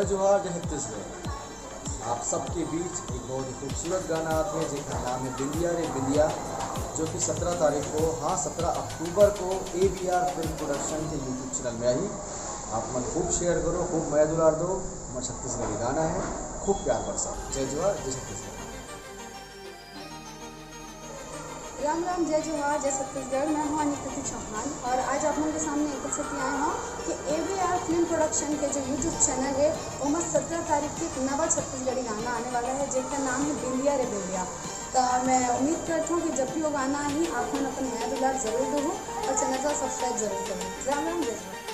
जोहार जय छत्तीसगढ़। आप सबके बीच एक बहुत ही खूबसूरत गाना आते हैं जिसका नाम है बिंदिया रे बिंदिया, जो कि 17 तारीख को, हाँ 17 अक्टूबर को AVR फिल्म प्रोडक्शन के यूट्यूब चैनल में आई। आप मन खूब शेयर करो, खूब मया दुलार दो। हमारा छत्तीसगढ़ी गाना है, खूब प्यार बरसाओ। जय जोहार जय छत्तीसगढ़। राम राम जय जोहार जय छत्तीसगढ़। मैं हूँ अनिकृति चौहान और आज आप लोगों के सामने एक सत्य आए हूँ कि AVR फिल्म प्रोडक्शन के जो यूट्यूब चैनल है उसमें 17 तारीख की एक नवा छत्तीसगढ़ी गाना आने वाला है जिसका नाम है बिंदिया रे बिंदिया। तो मैं उम्मीद करती हूँ कि जब भी वो गाना आई आप अपन नया दुलार जरूर दो और चैनल को सब्सक्राइब जरूर करें। राम राम जय जोहार।